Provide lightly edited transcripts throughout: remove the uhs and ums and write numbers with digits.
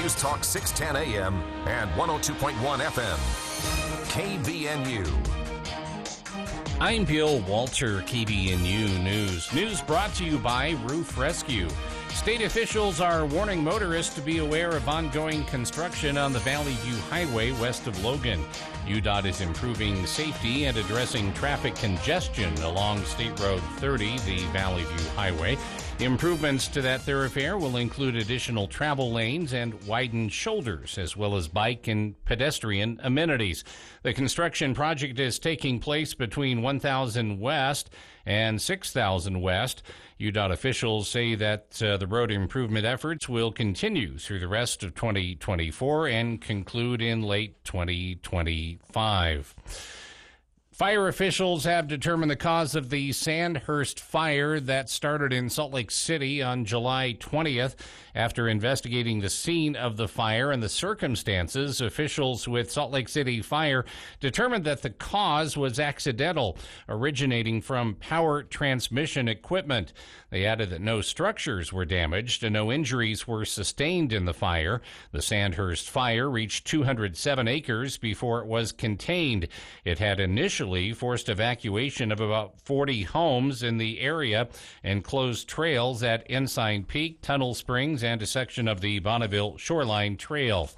News Talk 610 AM and 102.1 FM. KBNU. I'm Bill Walter, KBNU News. News brought to you by Roof Rescue. State officials are warning motorists to be aware of ongoing construction on the Valley View Highway west of Logan. UDOT is improving safety and addressing traffic congestion along State Road 30, the Valley View Highway. Improvements to that thoroughfare will include additional travel lanes and widened shoulders, as well as bike and pedestrian amenities. The construction project is taking place between 1000 West and 6000 West. UDOT officials say that the road improvement efforts will continue through the rest of 2024 and conclude in late 2025. Fire officials have determined the cause of the Sandhurst fire that started in Salt Lake City on July 20th. After investigating the scene of the fire and the circumstances, officials with Salt Lake City Fire determined that the cause was accidental, originating from power transmission equipment. They added that no structures were damaged and no injuries were sustained in the fire. The Sandhurst fire reached 207 acres before it was contained. It had initially forced evacuation of about 40 homes in the area and closed trails at Ensign Peak, Tunnel Springs, and a section of the Bonneville Shoreline Trail.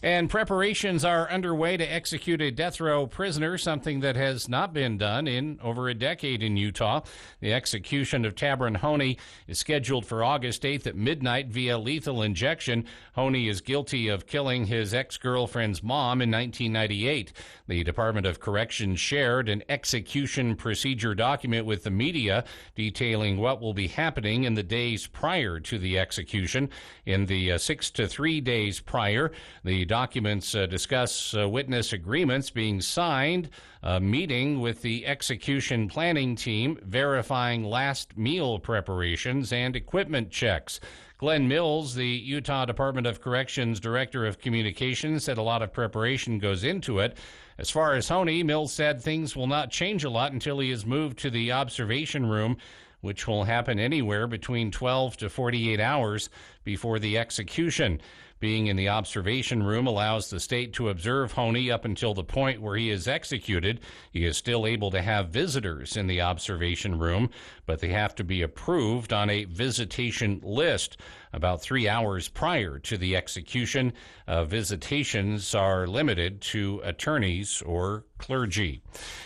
And preparations are underway to execute a death row prisoner, something that has not been done in over a decade in Utah. The execution of Tabron Honey is scheduled for August 8th at midnight via lethal injection. Honey is guilty of killing his ex-girlfriend's mom in 1998. The Department of Corrections shared an execution procedure document with the media detailing what will be happening in the days prior to the execution. In the 6 to 3 days prior, the documents discuss witness agreements being signed, a meeting with the execution planning team, verifying last meal preparations, and equipment checks. Glenn Mills, the Utah Department of Corrections Director of Communications, said a lot of preparation goes into it. As far as Honey, Mills said things will not change a lot until he is moved to the observation room, which will happen anywhere between 12 to 48 hours before the execution. Being in the observation room allows the state to observe Honey up until the point where he is executed. He is still able to have visitors in the observation room, but they have to be approved on a visitation list. About 3 hours prior to the execution, visitations are limited to attorneys or clergy.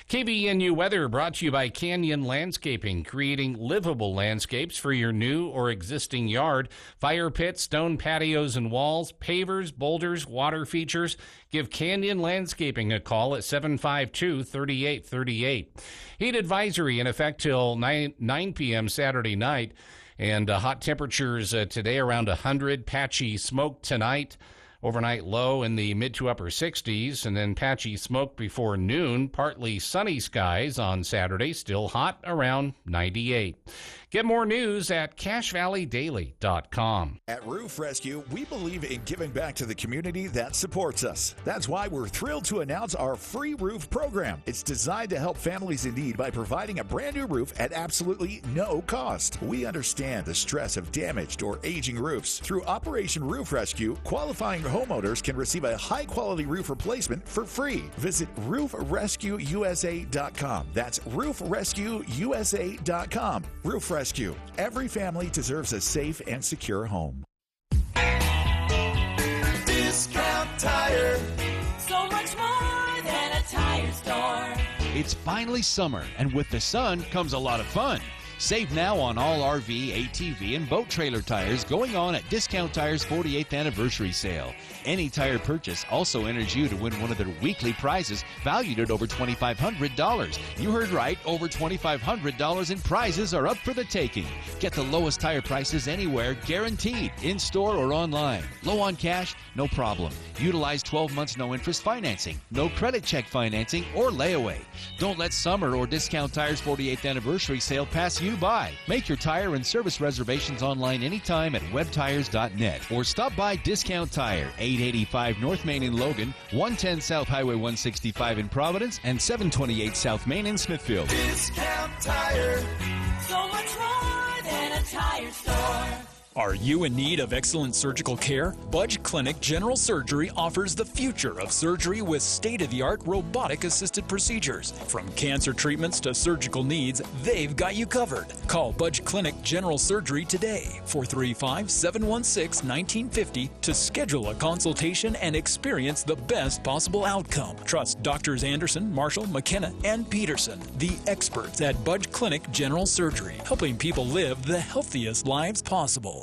KBNU weather brought to you by Canyon Landscaping, creating livable landscapes for your new or existing yard. Fire pits, stone patios and walls, pavers, boulders, water features. Give Canyon Landscaping a call at 752-3838. Heat advisory in effect till 9 p.m. Saturday night. And hot temperatures today around 100. Patchy smoke tonight. Overnight low in the mid to upper 60s, and then patchy smoke before noon. Partly sunny skies on Saturday, still hot around 98. Get more news at CacheValleyDaily.com. At Roof Rescue, we believe in giving back to the community that supports us. That's why we're thrilled to announce our free roof program. It's designed to help families in need by providing a brand new roof at absolutely no cost. We understand the stress of damaged or aging roofs. Through Operation Roof Rescue, qualifying homeowners can receive a high-quality roof replacement for free. Visit RoofRescueUSA.com. That's RoofRescueUSA.com. Roof Rescue. Every family deserves a safe and secure home. Discount Tire. So much more than a tire store. It's finally summer, and with the sun comes a lot of fun. Save now on all RV, ATV, and boat trailer tires going on at Discount Tire's 48th anniversary sale. Any tire purchase also enters you to win one of their weekly prizes valued at over $2,500. You heard right, over $2,500 in prizes are up for the taking. Get the lowest tire prices anywhere, guaranteed, in-store or online. Low on cash? No problem. Utilize 12 months no-interest financing, no credit check financing, or layaway. Don't let summer or Discount Tire's 48th anniversary sale pass you by. Make your tire and service reservations online anytime at webtires.net or stop by Discount Tire, 885 North Main in Logan, 110 South Highway 165 in Providence, and 728 South Main in Smithfield. Discount Tire. So much more than a tire store. Are you in need of excellent surgical care? Budge Clinic General Surgery offers the future of surgery with state-of-the-art robotic-assisted procedures. From cancer treatments to surgical needs, they've got you covered. Call Budge Clinic General Surgery today, 435-716-1950, to schedule a consultation and experience the best possible outcome. Trust Drs. Anderson, Marshall, McKenna, and Peterson, the experts at Budge Clinic General Surgery, helping people live the healthiest lives possible.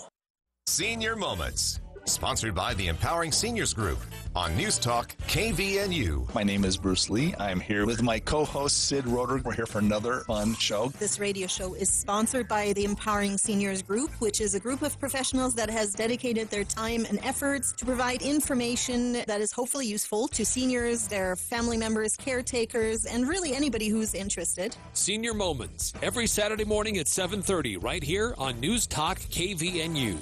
Senior Moments, sponsored by the Empowering Seniors Group on News Talk KVNU. My name is Bruce Lee. I'm here with my co-host Sid Roeder. We're here for another fun show. This radio show is sponsored by the Empowering Seniors Group, which is a group of professionals that has dedicated their time and efforts to provide information that is hopefully useful to seniors, their family members, caretakers, and really anybody who's interested. Senior Moments, every Saturday morning at 7:30 right here on News Talk KVNU.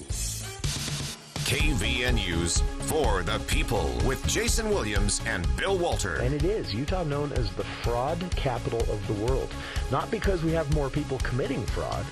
KVNU's For the People with Jason Williams and Bill Walter. And it is Utah known as the fraud capital of the world. Not because we have more people committing fraud,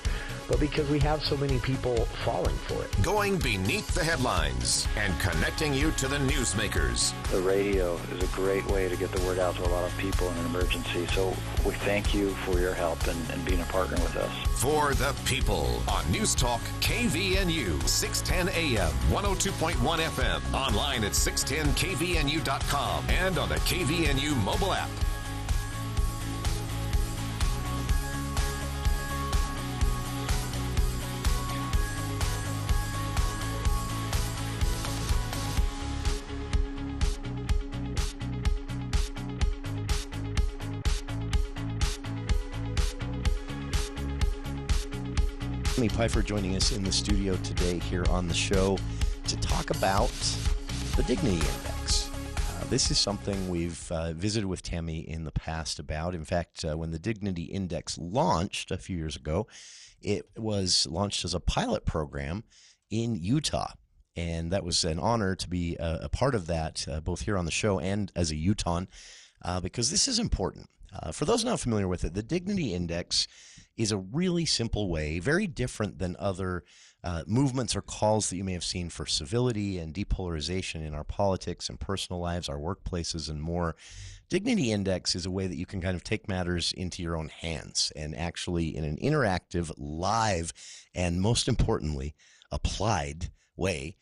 but because we have so many people falling for it. Going beneath the headlines and connecting you to the newsmakers. The radio is a great way to get the word out to a lot of people in an emergency. So we thank you for your help and being a partner with us. For the People on News Talk KVNU, 610 AM, 102.1 FM, online at 610kvnu.com and on the KVNU mobile app. Tami Pyfer joining us in the studio today here on the show to talk about the Dignity Index. This is something we've visited with Tami in the past about. In fact, when the Dignity Index launched a few years ago, it was launched as a pilot program in Utah. And that was an honor to be a part of that, both here on the show and as a Utahn, because this is important. For those not familiar with it, the Dignity Index is a really simple way, very different than other movements or calls that you may have seen for civility and depolarization in our politics and personal lives, our workplaces, and more. Dignity Index is a way that you can kind of take matters into your own hands and actually, in an interactive, live, and most importantly, applied way,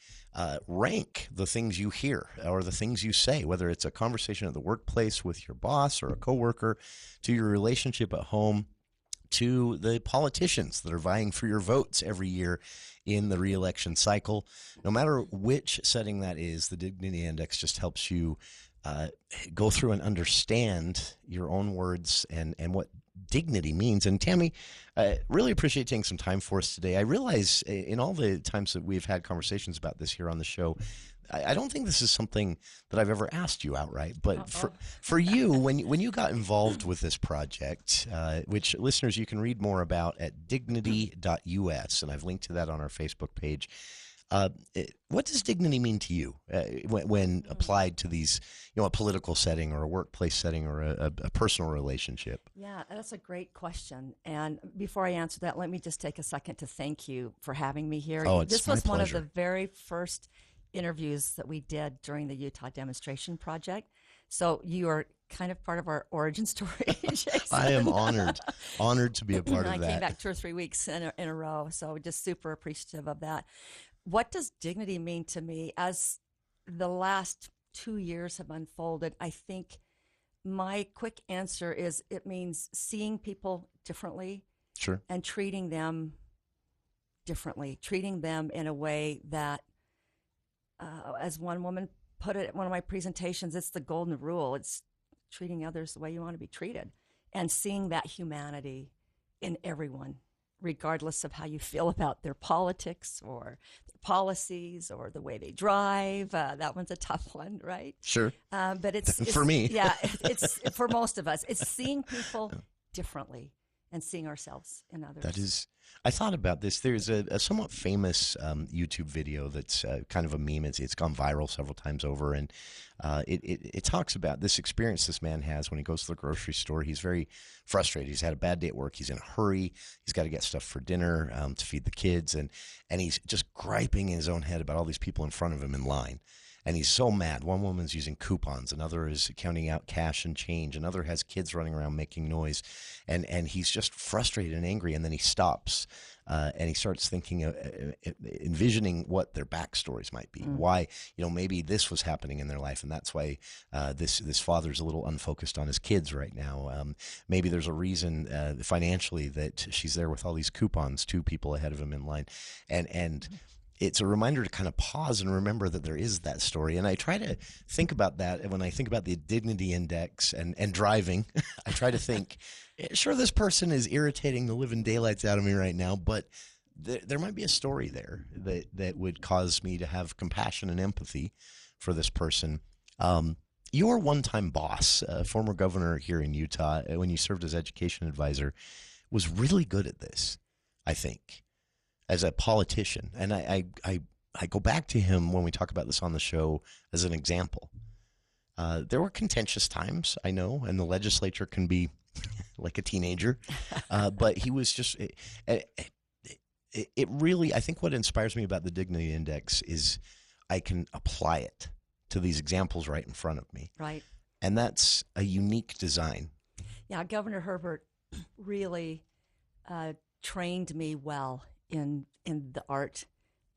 rank the things you hear or the things you say, whether it's a conversation at the workplace with your boss or a coworker, to your relationship at home, to the politicians that are vying for your votes every year in the re-election cycle. No matter which setting that is, the Dignity Index just helps you go through and understand your own words and what dignity means. And Tami, I really appreciate taking some time for us today. I realize in all the times that we've had conversations about this here on the show, I don't think this is something that I've ever asked you outright, but for you, when you got involved with this project, which listeners, you can read more about at dignity.us, and I've linked to that on our Facebook page. What does dignity mean to you when applied to these, a political setting or a workplace setting or a personal relationship? Yeah, that's a great question. And before I answer that, let me just take a second to thank you for having me here. Oh, it's This my was one of pleasure. the very first interviews that we did during the Utah Demonstration Project. So you are kind of part of our origin story, Jason. I am honored to be a part of that. I came back 2 or 3 weeks in a row, so just super appreciative of that. What does dignity mean to me? As the last 2 years have unfolded, I think my quick answer is it means seeing people differently. Sure. And treating them differently, treating them in a way that, as one woman put it at one of my presentations, it's the golden rule. It's treating others the way you want to be treated and seeing that humanity in everyone, regardless of how you feel about their politics or their policies or the way they drive. That one's a tough one, right? Sure. But it's for me. Yeah, it's for most of us. It's seeing people differently and seeing ourselves in others. I thought about this. There's a somewhat famous YouTube video that's kind of a meme. It's gone viral several times over, and it talks about this experience this man has when he goes to the grocery store. He's very frustrated. He's had a bad day at work. He's in a hurry. He's got to get stuff for dinner to feed the kids, and he's just griping in his own head about all these people in front of him in line. And he's so mad. One woman's using coupons. Another is counting out cash and change. Another has kids running around making noise. And he's just frustrated and angry. And then he stops and he starts thinking, envisioning what their backstories might be. Why, maybe this was happening in their life. And that's why this father's a little unfocused on his kids right now. Maybe there's a reason financially that she's there with all these coupons, 2 people ahead of him in line. And it's a reminder to kind of pause and remember that there is that story. And I try to think about that when I think about the dignity index and driving. I try to think, sure, this person is irritating the living daylights out of me right now, but there might be a story there that would cause me to have compassion and empathy for this person. Your one-time boss, former governor here in Utah, when you served as education advisor, was really good at this, I think, as a politician. And I go back to him when we talk about this on the show as an example. There were contentious times, I know, and the legislature can be like a teenager. But he was just, it really, I think what inspires me about the Dignity Index is I can apply it to these examples right in front of me. Right. And that's a unique design. Yeah, Governor Herbert really trained me well in the art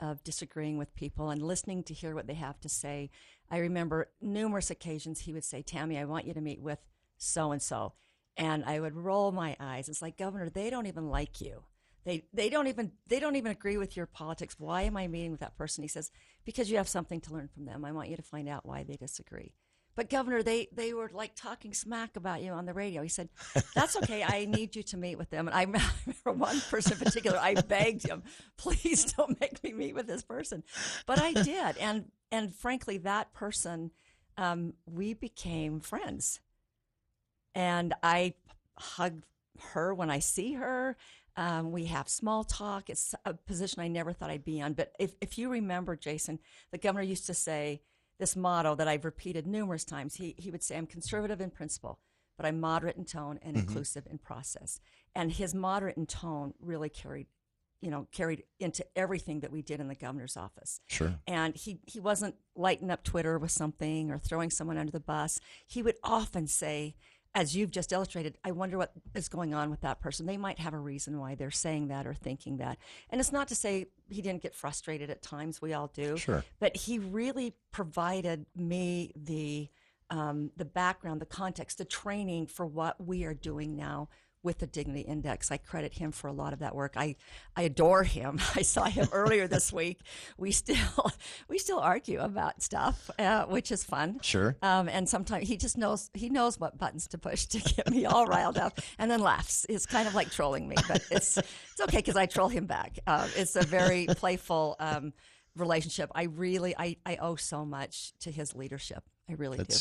of disagreeing with people and listening to hear what they have to say. I remember numerous occasions he would say, "Tami, I want you to meet with so-and-so." And I would roll my eyes. It's like, "Governor, they don't even like you. They don't even agree with your politics. Why am I meeting with that person?" He says, "Because you have something to learn from them. I want you to find out why they disagree." "But Governor, they were like talking smack about you on the radio." He said, "That's okay. I need you to meet with them." And I remember one person in particular, I begged him, "Please don't make me meet with this person." But I did. And frankly, that person, we became friends. And I hug her when I see her. We have small talk. It's a position I never thought I'd be on. But if you remember, Jason, the governor used to say this motto that I've repeated numerous times. He would say, "I'm conservative in principle, but I'm moderate in tone and inclusive in process." And his moderate in tone really carried into everything that we did in the governor's office. Sure. And he wasn't lighting up Twitter with something or throwing someone under the bus. He would often say, as you've just illustrated, "I wonder what is going on with that person. They might have a reason why they're saying that or thinking that." And it's not to say he didn't get frustrated at times. We all do. Sure. But he really provided me the background, the context, the training for what we are doing now with the Dignity Index. I credit him for a lot of that work. I adore him. I saw him earlier this week. We still argue about stuff, which is fun. Sure. And sometimes he just knows what buttons to push to get me all riled up, and then laughs. It's kind of like trolling me, but it's okay because I troll him back. It's a very playful relationship. I owe so much to his leadership. I really do.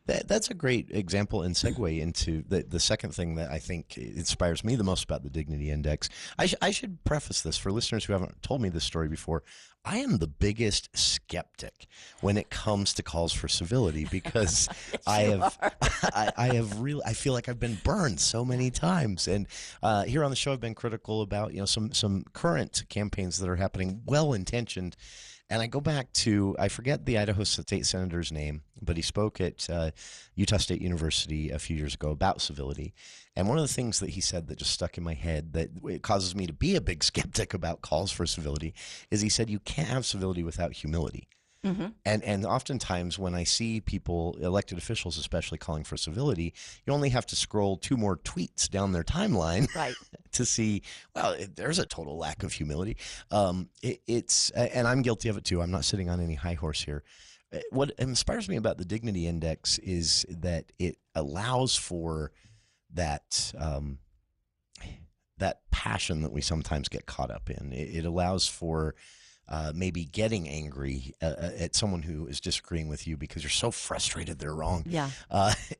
That's a great example and segue into the second thing that I think inspires me the most about the Dignity Index. I should preface this for listeners who haven't told me this story before. I am the biggest skeptic when it comes to calls for civility because yes, I feel like I've been burned so many times. And here on the show, I've been critical about some current campaigns that are happening, well-intentioned. And I go back to, I forget the Idaho State Senator's name, but he spoke at Utah State University a few years ago about civility. And one of the things that he said that just stuck in my head that it causes me to be a big skeptic about calls for civility is he said you can't have civility without humility. Mm-hmm. And oftentimes when I see people, elected officials especially, calling for civility, you only have to scroll 2 more tweets down their timeline right. to see, well, there's a total lack of humility. And I'm guilty of it too. I'm not sitting on any high horse here. What inspires me about the Dignity Index is that it allows for that that passion that we sometimes get caught up in. It allows for maybe getting angry at someone who is disagreeing with you because you're so frustrated they're wrong. Yeah.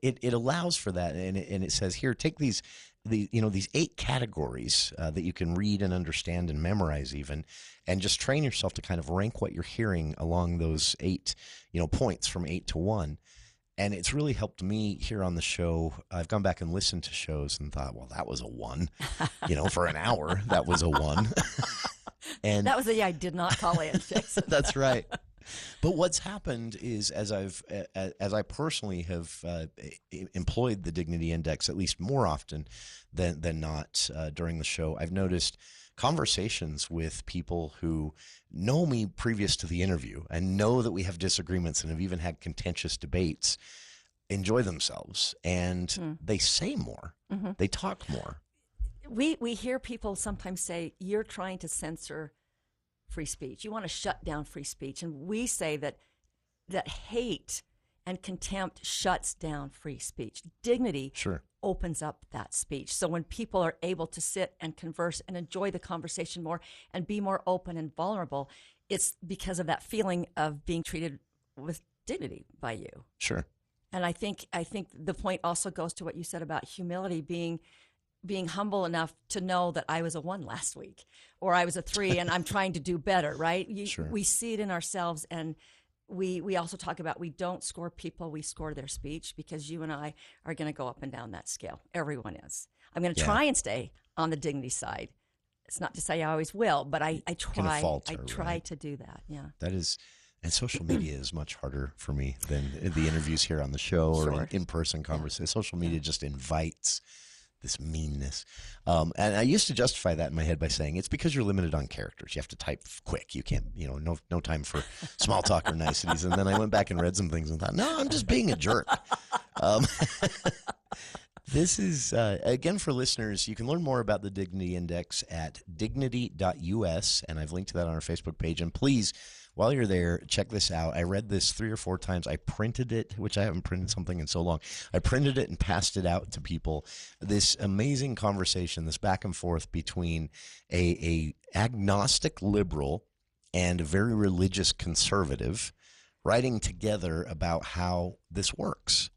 It allows for that, and it says, here, take these these 8 categories that you can read and understand and memorize even, and just train yourself to kind of rank what you're hearing along those 8, points from 8 to 1. And it's really helped me here on the show. I've gone back and listened to shows and thought, well, that was a 1. For an hour, that was a 1. And that was I did not call in. That's right. But what's happened is, as I personally have employed the Dignity Index at least more often than not during the show, I've noticed conversations with people who know me previous to the interview and know that we have disagreements and have even had contentious debates, enjoy themselves, and they say more. Mm-hmm. They talk more. We hear people sometimes say, you're trying to censor free speech. You want to shut down free speech. And we say that hate and contempt shuts down free speech. Dignity opens up that speech. So when people are able to sit and converse and enjoy the conversation more and be more open and vulnerable, it's because of that feeling of being treated with dignity by you. Sure. And I think the point also goes to what you said about humility, being humble enough to know that I was a 1 last week, or I was a 3 and I'm trying to do better, right? Sure. We see it in ourselves, and we also talk about we don't score people, we score their speech, because you and I are going to go up and down that scale. Everyone is. I'm going to try and stay on the dignity side. It's not to say I always will, but I try. I try to do that. Yeah. That is, and social media is much harder for me than the interviews here on the show or in-person conversations. Social media just invites this meanness. And I used to justify that in my head by saying it's because you're limited on characters. You have to type quick. You can't, no time for small talk or niceties. And then I went back and read some things and thought, no, I'm just being a jerk. This is, again, for listeners, you can learn more about the Dignity Index at dignity.us, and I've linked to that on our Facebook page. And please, while you're there, check this out. I read this 3 or 4 times. I printed it, which I haven't printed something in so long. I printed it and passed it out to people. This amazing conversation, this back and forth between a agnostic liberal and a very religious conservative writing together about how this works.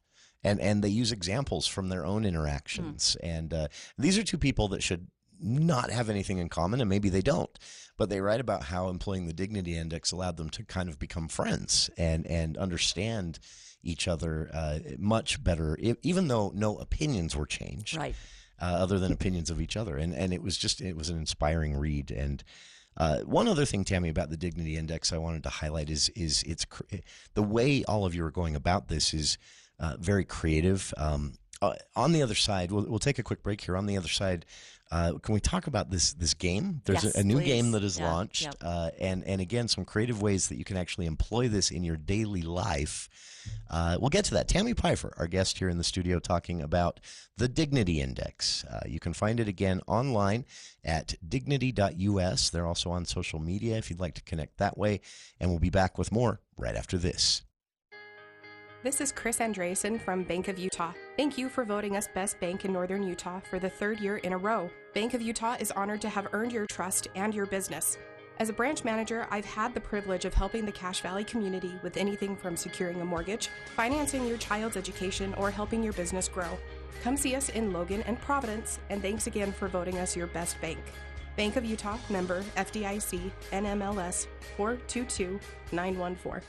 And they use examples from their own interactions. And these are 2 people that should not have anything in common, and maybe they don't. But they write about how employing the Dignity Index allowed them to kind of become friends and understand each other much better, even though no opinions were changed, right? Other than opinions of each other. And it was an inspiring read. And one other thing, Tami, about the Dignity Index I wanted to highlight is the way all of you are going about this is very creative. On the other side, we'll take a quick break here. On the other side, can we talk about this game? There's a new game that is launched, and again, some creative ways that you can actually employ this in your daily life. We'll get to that. Tami Pyfer, our guest here in the studio, talking about the Dignity Index. You can find it again online at dignity.us. They're also on social media if you'd like to connect that way, and we'll be back with more right after this. This is Chris Andreessen from Bank of Utah. Thank you for voting us Best Bank in Northern Utah for the 3rd year in a row. Bank of Utah is honored to have earned your trust and your business. As a branch manager, I've had the privilege of helping the Cache Valley community with anything from securing a mortgage, financing your child's education, or helping your business grow. Come see us in Logan and Providence, and thanks again for voting us your best bank. Bank of Utah, member FDIC, NMLS 422914.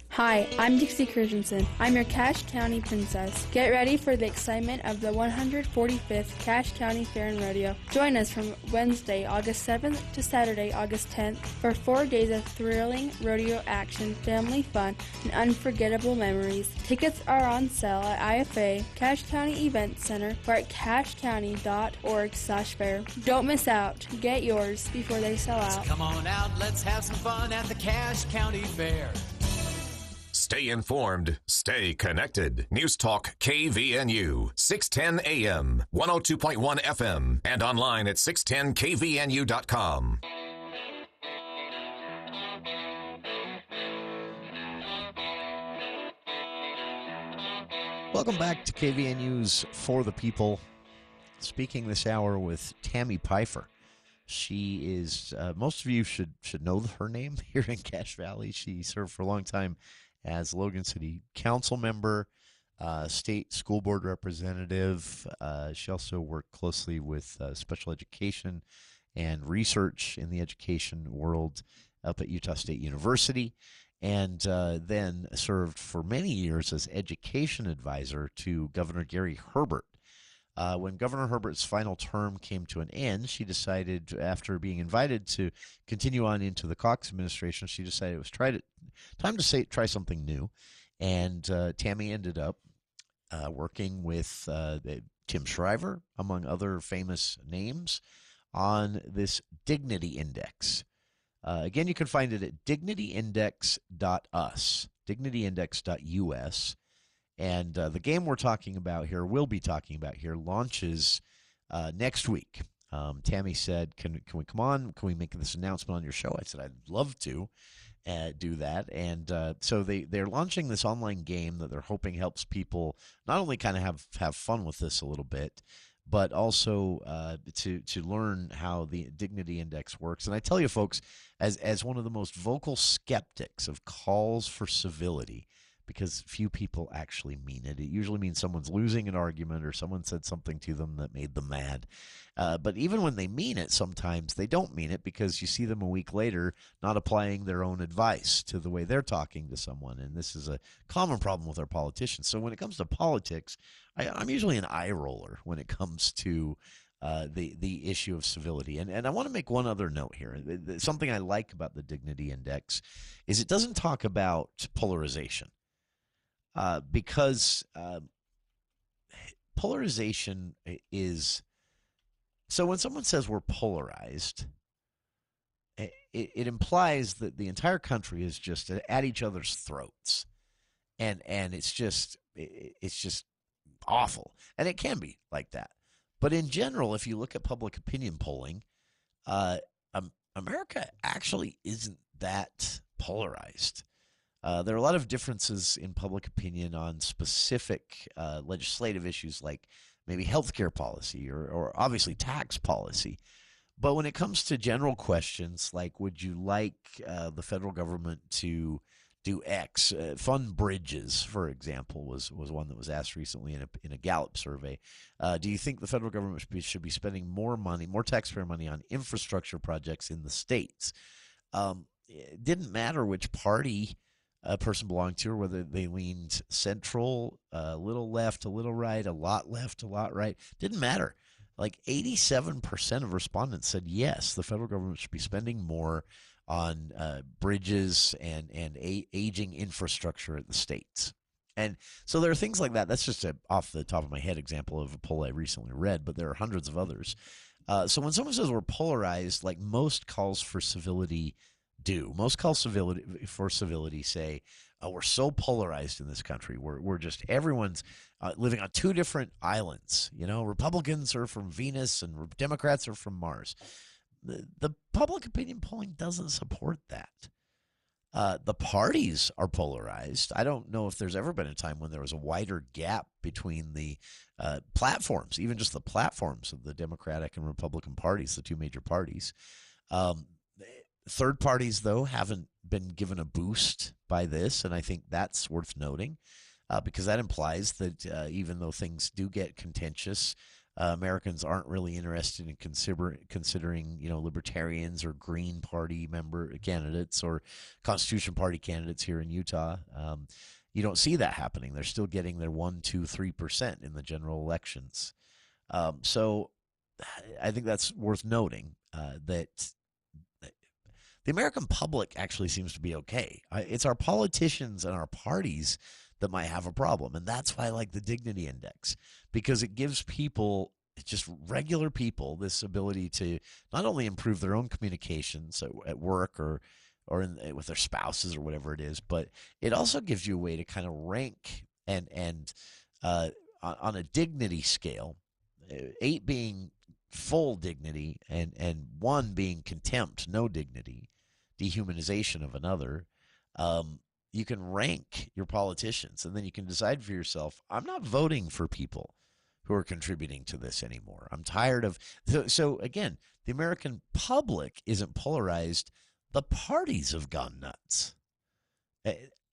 Hi, I'm Dixie Christensen. I'm your Cache County Princess. Get ready for the excitement of the 145th Cache County Fair and Rodeo. Join us from Wednesday, August 7th to Saturday, August 10th for 4 days of thrilling rodeo action, family fun, and unforgettable memories. Tickets are on sale at IFA, Cache County Event Center, or at cachecounty.org/fair. Don't miss out. Get yours before they sell out. Come on out, let's have some fun at the Cache County Fair. Stay informed, stay connected. News Talk KVNU, 610 AM, 102.1 FM, and online at 610kvnu.com. Welcome back to KVNU's For the People. Speaking this hour with Tami Pyfer. She is, most of you should know her name here in Cache Valley. She served for a long time as Logan City Council member, state school board representative. She also worked closely with special education and research in the education world up at Utah State University, and then served for many years as education advisor to Governor Gary Herbert. When Governor Herbert's final term came to an end, she decided, after being invited to continue on into the Cox administration, she decided it was time to try something new. And Tami ended up working with Tim Shriver, among other famous names, on this Dignity Index. Again, you can find it at dignityindex.us, dignityindex.us. And the game we'll be talking about here, launches next week. Tami said, can we come on? Can we make this announcement on your show? I said, I'd love to do that. And so they're launching this online game that they're hoping helps people not only kind of have fun with this a little bit, but also to learn how the Dignity Index works. And I tell you, folks, as one of the most vocal skeptics of calls for civility, because few people actually mean it. It usually means someone's losing an argument or someone said something to them that made them mad. But even when they mean it, sometimes they don't mean it, because you see them a week later not applying their own advice to the way they're talking to someone. And this is a common problem with our politicians. So when it comes to politics, I'm usually an eye roller when it comes to the issue of civility. And I want to make one other note here. Something I like about the Dignity Index is it doesn't talk about polarization. Because polarization is, so when someone says we're polarized, it implies that the entire country is just at each other's throats, and it's just awful, and it can be like that. But in general, if you look at public opinion polling, America actually isn't that polarized. There are a lot of differences in public opinion on specific legislative issues like maybe healthcare policy or obviously tax policy. But when it comes to general questions like, would you like the federal government to do X? Fund bridges, for example, was one that was asked recently in a Gallup survey. Do you think the federal government should be spending more taxpayer money on infrastructure projects in the states? It didn't matter which party a person belonged to, or whether they leaned central, a little left, a little right, a lot left, a lot right. Didn't matter. Like 87% of respondents said yes, the federal government should be spending more on bridges and aging infrastructure at the states. And so there are things like that. That's just a off the top of my head example of a poll I recently read, but there are hundreds of others. So when someone says we're polarized, like most calls for civility most calls for civility say, we're so polarized in this country. We're just, everyone's living on two different islands. You know, Republicans are from Venus and Democrats are from Mars. The public opinion polling doesn't support that. The parties are polarized. I don't know if there's ever been a time when there was a wider gap between the platforms, even just the platforms of the Democratic and Republican parties, the two major parties. Third parties, though, haven't been given a boost by this, and I think that's worth noting because that implies that even though things do get contentious, Americans aren't really interested in considering, libertarians or Green Party candidates or Constitution Party candidates here in Utah. You don't see that happening. They're still getting their 1%, 2%, 3% in the general elections. So I think that's worth noting that the American public actually seems to be okay. It's our politicians and our parties that might have a problem. And that's why I like the Dignity Index, because it gives people, just regular people, this ability to not only improve their own communications at work or with their spouses or whatever it is, but it also gives you a way to kind of rank and on a dignity scale, 8 being full dignity and 1 being contempt, no dignity, dehumanization of another. You can rank your politicians, and then you can decide for yourself, I'm not voting for people who are contributing to this anymore. I'm tired of... So again, the American public isn't polarized. The parties have gone nuts.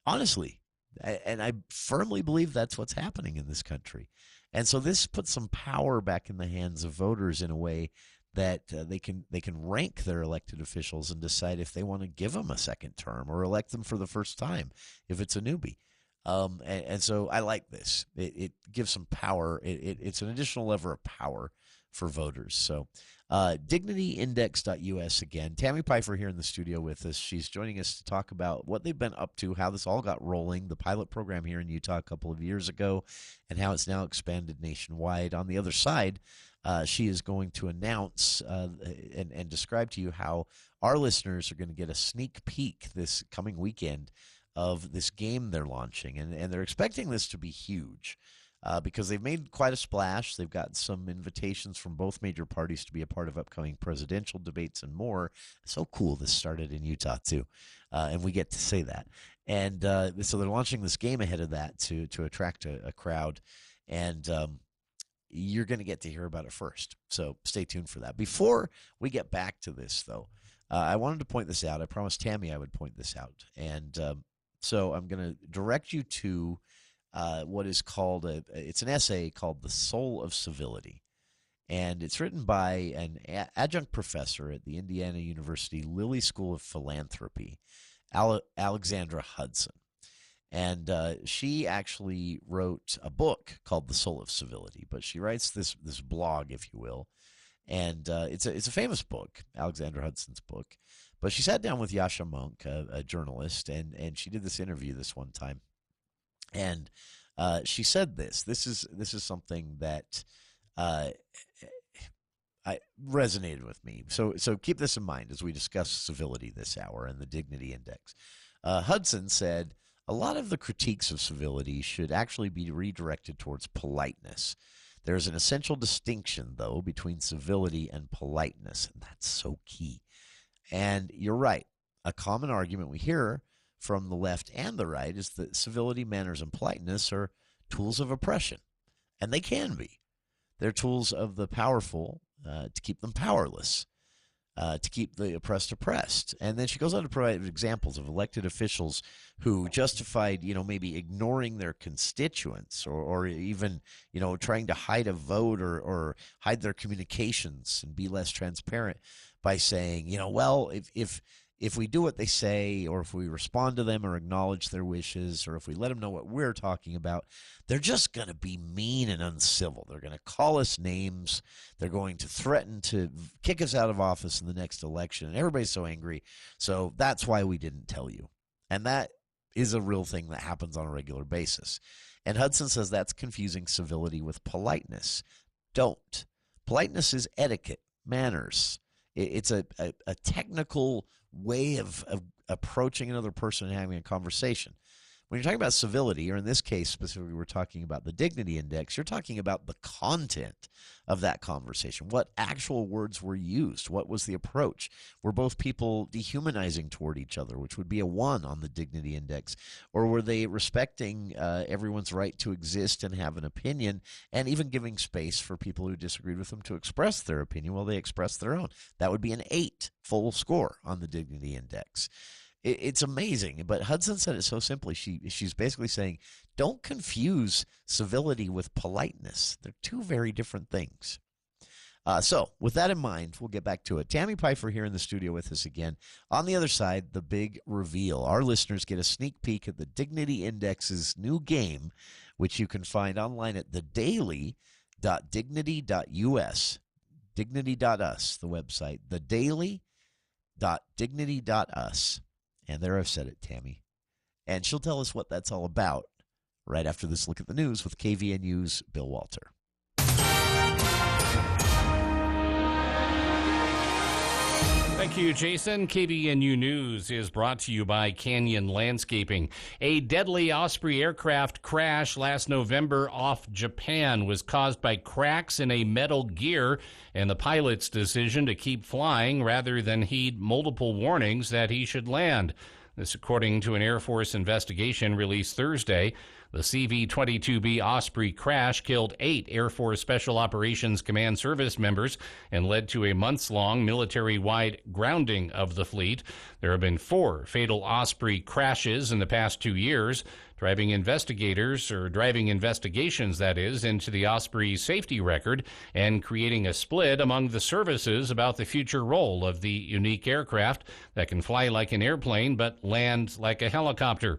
Honestly, And I firmly believe that's what's happening in this country. And so this puts some power back in the hands of voters in a way that they can rank their elected officials and decide if they want to give them a second term or elect them for the first time if it's a newbie. And so I like this. It gives some power. It's an additional lever of power for voters. So dignityindex.us again. Tami Pyfer here in the studio with us. She's joining us to talk about what they've been up to, how this all got rolling, the pilot program here in Utah a couple of years ago, and how it's now expanded nationwide. On the other side, she is going to announce and describe to you how our listeners are going to get a sneak peek this coming weekend of this game they're launching. And they're expecting this to be huge because they've made quite a splash. They've got some invitations from both major parties to be a part of upcoming presidential debates and more. So cool this started in Utah, too. And we get to say that. And so they're launching this game ahead of that to attract a crowd. And you're going to get to hear about it first. So stay tuned for that. Before we get back to this, though, I wanted to point this out. I promised Tami I would point this out. And so I'm going to direct you to what is called it's an essay called The Soul of Civility. And it's written by an adjunct professor at the Indiana University Lilly School of Philanthropy, Alexandra Hudson. And she actually wrote a book called The Soul of Civility, but she writes this blog, if you will. And it's a famous book, Alexandra Hudson's book. But she sat down with Yasha Monk, a journalist, and she did this interview this one time. And she said this. This is something that I resonated with me. So keep this in mind as we discuss civility this hour and the Dignity Index. Hudson said, a lot of the critiques of civility should actually be redirected towards politeness. There's an essential distinction, though, between civility and politeness, and that's so key. And you're right. A common argument we hear from the left and the right is that civility, manners, and politeness are tools of oppression, and they can be. They're tools of the powerful to keep them powerless. To keep the oppressed oppressed. And then she goes on to provide examples of elected officials who justified, maybe ignoring their constituents or even, trying to hide a vote or hide their communications and be less transparent by saying, well, if we do what they say, or if we respond to them or acknowledge their wishes, or if we let them know what we're talking about, they're just going to be mean and uncivil. They're going to call us names. They're going to threaten to kick us out of office in the next election. And everybody's so angry. So that's why we didn't tell you. And that is a real thing that happens on a regular basis. And Hudson says that's confusing civility with politeness. Don't. Politeness is etiquette, manners. It's a technical way of approaching another person and having a conversation. When you're talking about civility, or in this case specifically we're talking about the Dignity Index, you're talking about the content of that conversation. What actual words were used? What was the approach? Were both people dehumanizing toward each other, which would be a 1 on the Dignity Index? Or were they respecting everyone's right to exist and have an opinion, and even giving space for people who disagreed with them to express their opinion while they expressed their own? That would be an 8 full score on the Dignity Index. It's amazing, but Hudson said it so simply. She's basically saying, don't confuse civility with politeness. They're two very different things. So with that in mind, we'll get back to it. Tami Pyfer here in the studio with us again. On the other side, the big reveal. Our listeners get a sneak peek at the Dignity Index's new game, which you can find online at thedaily.dignity.us. Dignity.us, the website. Thedaily.dignity.us. And there I've said it, Tami. And she'll tell us what that's all about right after this look at the news with KVNU's Bill Walter. Thank you, Jason. KVNU News is brought to you by Canyon Landscaping. A deadly Osprey aircraft crash last November off Japan was caused by cracks in a metal gear and the pilot's decision to keep flying rather than heed multiple warnings that he should land. This according to an Air Force investigation released Thursday. The CV-22B Osprey crash killed 8 Air Force Special Operations Command Service members and led to a months-long military-wide grounding of the fleet. There have been 4 fatal Osprey crashes in the past 2 years. Driving investigations, that is, into the Osprey safety record and creating a split among the services about the future role of the unique aircraft that can fly like an airplane but land like a helicopter.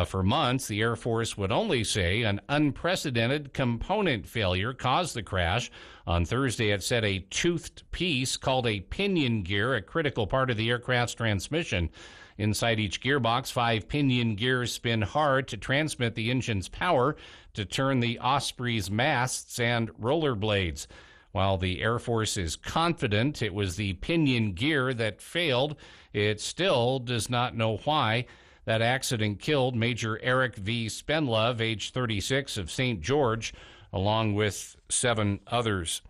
For months, the Air Force would only say an unprecedented component failure caused the crash. On Thursday, it said a toothed piece called a pinion gear, a critical part of the aircraft's transmission. Inside each gearbox, 5 pinion gears spin hard to transmit the engine's power to turn the Osprey's masts and roller blades. While the Air Force is confident it was the pinion gear that failed, it still does not know why. That accident killed Major Eric V. Spenlove, age 36, of St. George, along with 7 others.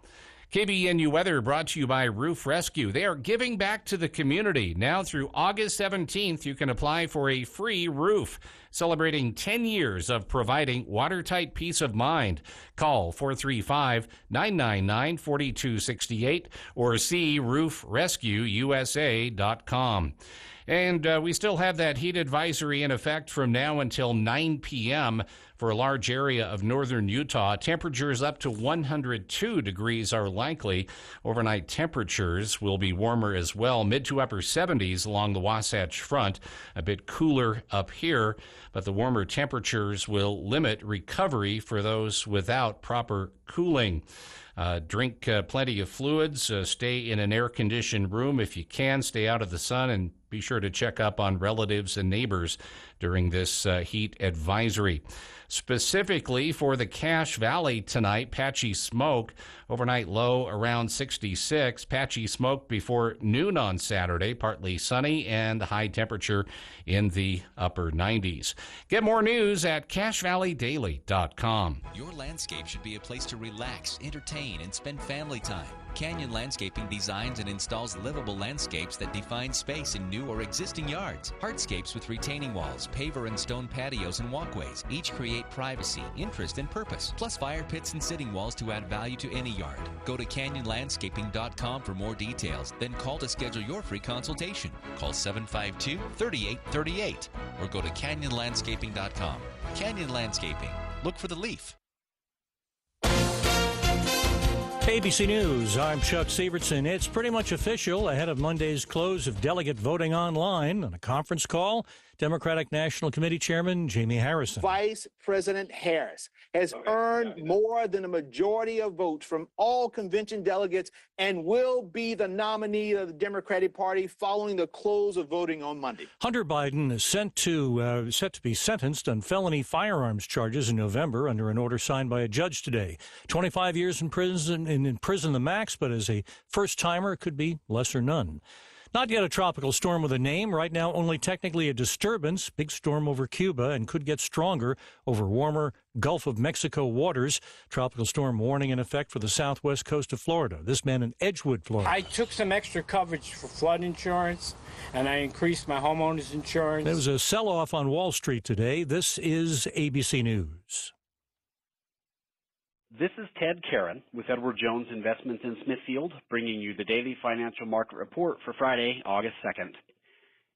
KBNU weather brought to you by Roof Rescue. They are giving back to the community. Now through August 17th, you can apply for a free roof, celebrating 10 years of providing watertight peace of mind. Call 435-999-4268 or see roofrescueusa.com. And we still have that heat advisory in effect from now until 9 p.m. for a large area of northern Utah. Temperatures up to 102 degrees are likely. Overnight temperatures will be warmer as well, mid to upper 70s along the Wasatch Front. A bit cooler up here, but the warmer temperatures will limit recovery for those without proper cooling. Drink plenty of fluids. Stay in an air-conditioned room if you can. Stay out of the sun, and be sure to check up on relatives and neighbors during this heat advisory. Specifically for the Cache Valley tonight, patchy smoke. Overnight low around 66. Patchy smoke before noon on Saturday. Partly sunny and high temperature in the upper 90s. Get more news at CacheValleyDaily.com. Your landscape should be a place to relax, entertain, and spend family time. Canyon Landscaping designs and installs livable landscapes that define space in new or existing yards. Hardscapes with retaining walls, paver and stone patios and walkways. Each create privacy, interest, and purpose. Plus fire pits and sitting walls to add value to any yard. Go to CanyonLandscaping.com for more details. Then call to schedule your free consultation. Call 752-3838 or go to CanyonLandscaping.com. Canyon Landscaping. Look for the leaf. ABC News, I'm Chuck Sievertson. It's pretty much official ahead of Monday's close of delegate voting online. On a conference call, Democratic National Committee Chairman Jamie Harrison. Vice President Harris has earned more than a majority of votes from all convention delegates and will be the nominee of the Democratic Party following the close of voting on Monday. Hunter Biden is set to be sentenced on felony firearms charges in November under an order signed by a judge today. 25 years in prison the max, but as a first-timer, it could be less or none. Not yet a tropical storm with a name. Right now, only technically a disturbance. Big storm over Cuba and could get stronger over warmer Gulf of Mexico waters. Tropical storm warning in effect for the southwest coast of Florida. This man in Edgewood, Florida. I took some extra coverage for flood insurance, and I increased my homeowner's insurance. There was a sell-off on Wall Street today. This is ABC News. This is Ted Karen with Edward Jones Investments in Smithfield, bringing you the daily financial market report for Friday, August 2nd.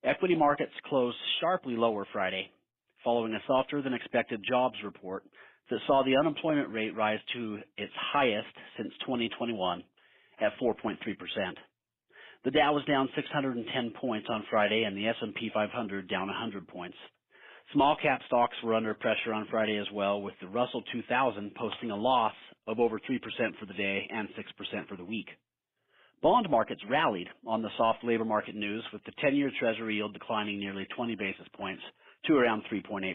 Equity markets closed sharply lower Friday, following a softer than expected jobs report that saw the unemployment rate rise to its highest since 2021 at 4.3%. The Dow was down 610 points on Friday and the S&P 500 down 100 points. Small cap stocks were under pressure on Friday as well, with the Russell 2000 posting a loss of over 3% for the day and 6% for the week. Bond markets rallied on the soft labor market news, with the 10-year Treasury yield declining nearly 20 basis points to around 3.8%.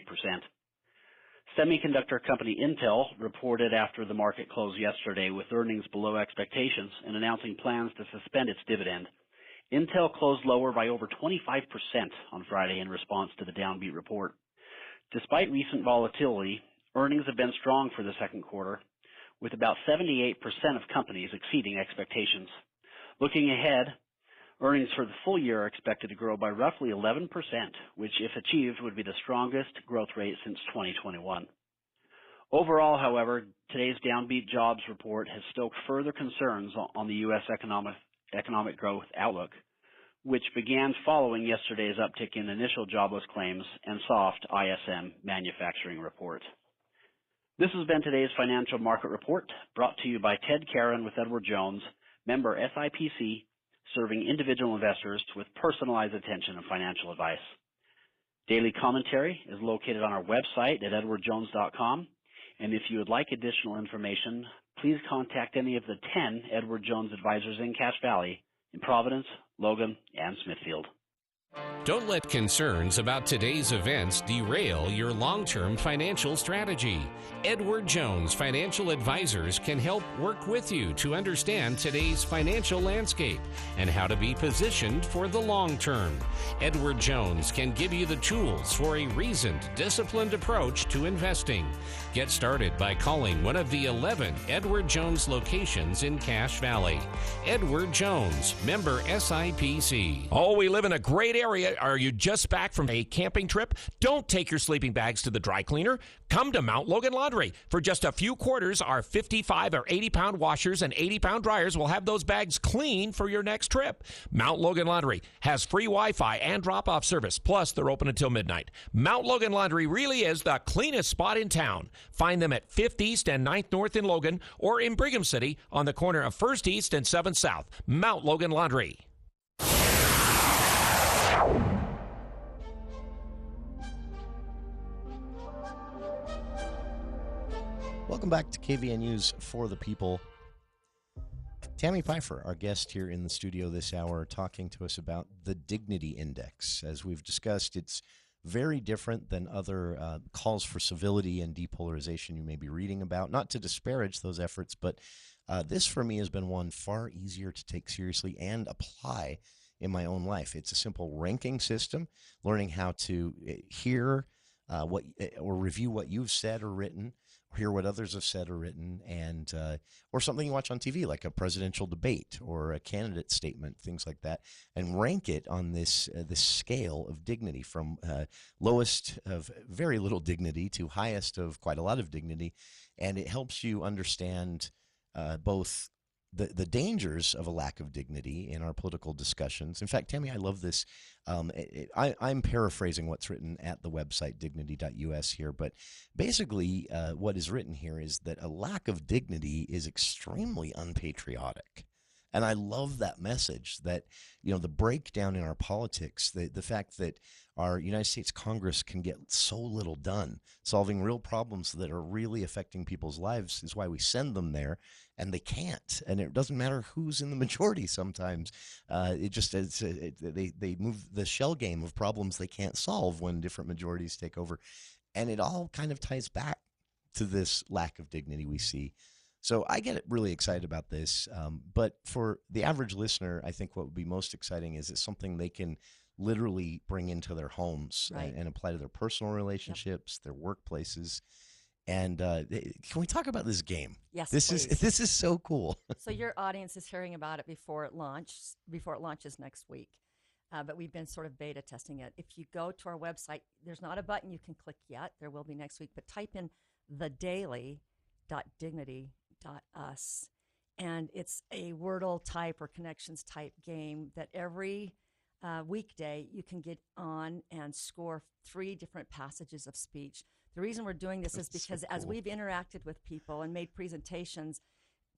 Semiconductor company Intel reported after the market closed yesterday with earnings below expectations and announcing plans to suspend its dividend. Intel closed lower by over 25% on Friday in response to the downbeat report. Despite recent volatility, earnings have been strong for the second quarter, with about 78% of companies exceeding expectations. Looking ahead, earnings for the full year are expected to grow by roughly 11%, which, if achieved, would be the strongest growth rate since 2021. Overall, however, today's downbeat jobs report has stoked further concerns on the U.S. economic growth outlook, which began following yesterday's uptick in initial jobless claims and soft ISM manufacturing report. This has been today's Financial Market Report, brought to you by Ted Karen with Edward Jones, member SIPC, serving individual investors with personalized attention and financial advice. Daily commentary is located on our website at edwardjones.com, and if you would like additional information, please contact any of the 10 Edward Jones advisors in Cache Valley, in Providence, Logan, and Smithfield. Don't let concerns about today's events derail your long-term financial strategy. Edward Jones Financial Advisors can help work with you to understand today's financial landscape and how to be positioned for the long term. Edward Jones can give you the tools for a reasoned, disciplined approach to investing. Get started by calling one of the 11 Edward Jones locations in Cache Valley. Edward Jones, member SIPC. Oh, we live in a great area. Are you just back from a camping trip? Don't take your sleeping bags to the dry cleaner. Come to Mount Logan Laundry. For just a few quarters, our 55 or 80-pound washers and 80-pound dryers will have those bags clean for your next trip. Mount Logan Laundry has free Wi-Fi and drop-off service, plus they're open until midnight. Mount Logan Laundry really is the cleanest spot in town. Find them at 5th East and 9th North in Logan or in Brigham City on the corner of 1st East and 7th South. Mount Logan Laundry. Welcome back to KVNU's For the People. Tami Pyfer, our guest here in the studio this hour, talking to us about the Dignity Index. As we've discussed, it's very different than other calls for civility and depolarization you may be reading about. Not to disparage those efforts, but this for me has been one far easier to take seriously and apply in my own life. It's a simple ranking system, learning how to hear what or review what you've said or written, hear what others have said or written, and or something you watch on TV, like a presidential debate or a candidate statement, things like that, and rank it on this scale of dignity, from lowest of very little dignity to highest of quite a lot of dignity, and it helps you understand both the dangers of a lack of dignity in our political discussions. In fact, Tami, I love this. I'm paraphrasing what's written at the website dignity.us here, but basically what is written here is that a lack of dignity is extremely unpatriotic. And I love that message, that, you know, the breakdown in our politics, the fact that our United States Congress can get so little done, solving real problems that are really affecting people's lives, is why we send them there, and they can't. And it doesn't matter who's in the majority sometimes. They move the shell game of problems they can't solve when different majorities take over. And it all kind of ties back to this lack of dignity we see. So I get really excited about this, but for the average listener, I think what would be most exciting is it's something they can literally bring into their homes, right, and apply to their personal relationships, their workplaces. And can we talk about this game? Yes, this is so cool. So your audience is hearing about it before it launches next week. But we've been sort of beta testing it. If you go to our website, there's not a button you can click yet. There will be next week. But type in thedaily.dignity.us, and it's a Wordle type or connections type game that every weekday you can get on and score 3 different passages of speech. The reason we're doing this is because as we've interacted with people and made presentations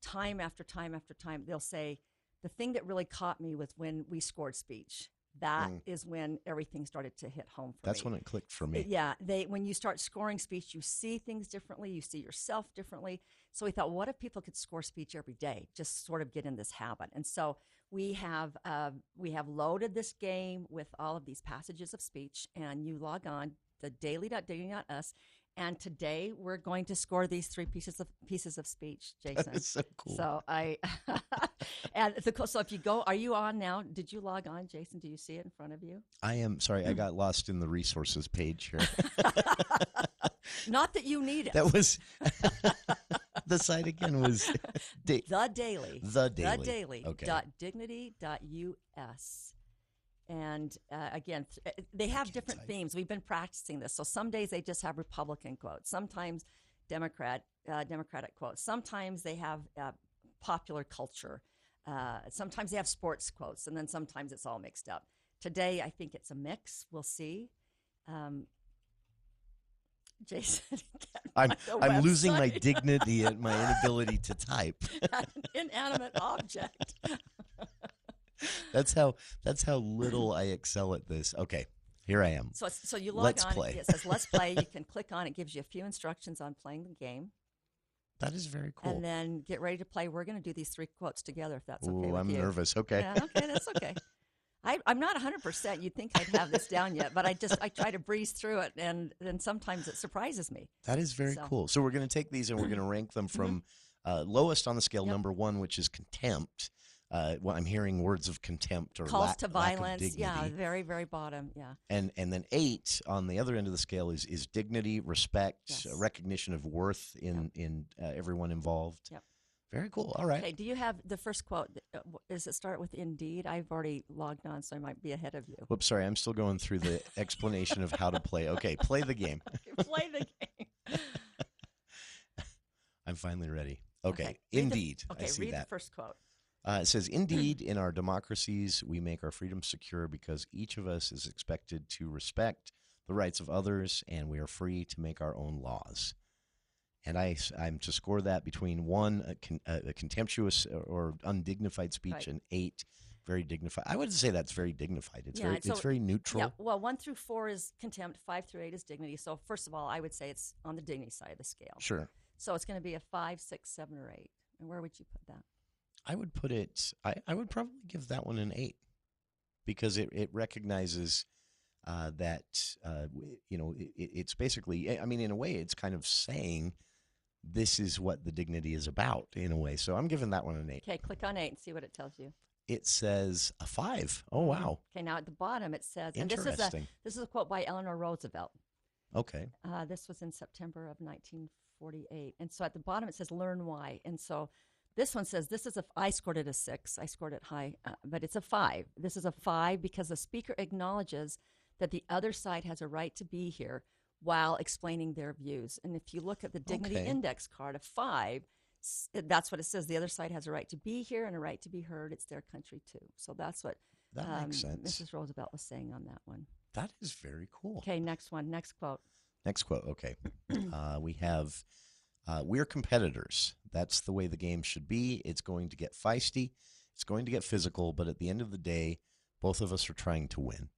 time after time after time, they'll say, the thing that really caught me was when we scored speech. That is when everything started to hit home for me. That's when it clicked for me. Yeah, when you start scoring speech, you see things differently, you see yourself differently. So we thought, what if people could score speech every day, just sort of get in this habit? And so we have loaded this game with all of these passages of speech, and you log on the daily.dignity.us. And today we're going to score these 3 pieces of speech, Jason. That is so cool. So so if you go, are you on now? Did you log on, Jason? Do you see it in front of you? I am. Sorry, I got lost in the resources page here. Not that you need it. That was the site again was The Daily. Okay. .dignity.us. And again, they have different themes. We've been practicing this. So some days they just have Republican quotes. Sometimes Democratic quotes. Sometimes they have popular culture. Sometimes they have sports quotes, and then sometimes it's all mixed up. Today, I think it's a mix. We'll see. Jason, I'm losing my dignity and my inability to type. An inanimate object. That's how little I excel at this. Okay, here I am. So you log Let's on. play. It says Let's Play. You can click on it. Gives you a few instructions on playing the game. That is very cool. And then get ready to play. We're going to do these 3 quotes together, if that's okay with you. I'm nervous. Okay. Yeah, okay, that's okay. I'm not 100%. You'd think I'd have this down yet, but I try to breeze through it, and then sometimes it surprises me. That is very cool. So we're going to take these and we're going to rank them from lowest on the scale, number 1, which is contempt. Well, I'm hearing words of contempt or calls to lack violence. of dignity. Yeah, very, very bottom. Yeah. And then 8 on the other end of the scale is dignity, respect, recognition of worth in everyone involved. Yep. Very cool. All right. Okay. Do you have the first quote? Does it start with indeed? I've already logged on, so I might be ahead of you. Whoops, sorry. I'm still going through the explanation of how to play. Okay, play the game. Okay, play the game. I'm finally ready. Okay. Indeed. I see read that. the first quote. It says, indeed, in our democracies, we make our freedoms secure because each of us is expected to respect the rights of others, and we are free to make our own laws. And I'm to score that between 1, a contemptuous or undignified speech, Right. and 8, very dignified. I would say that's very dignified. It's Yeah, it's very neutral. Yeah, well, 1 through 4 is contempt, 5 through 8 is dignity. So first of all, I would say it's on the dignity side of the scale. Sure. So it's going to be a 5, 6, 7, or 8. And where would you put that? I would put it. I would probably give that one an 8 because it recognizes that it's basically. I mean, in a way, it's kind of saying this is what the dignity is about in a way. So I'm giving that one an 8. Okay, click on 8 and see what it tells you. It says a 5. Oh wow. Okay, now at the bottom it says, and Interesting. this is a quote by Eleanor Roosevelt. Okay. This was in September of 1948, and so at the bottom it says learn why, and so this one says I scored it a 6. I scored it high, but it's a 5. This is a 5 because the speaker acknowledges that the other side has a right to be here while explaining their views. And if you look at the Dignity Index card, a 5, that's what it says. The other side has a right to be here and a right to be heard. It's their country too. So that's what makes sense. Mrs. Roosevelt was saying on that one. That is very cool. Okay, next one. Next quote. Next quote. Okay. We have, we're competitors. That's the way the game should be. It's going to get feisty. It's going to get physical. But at the end of the day, both of us are trying to win.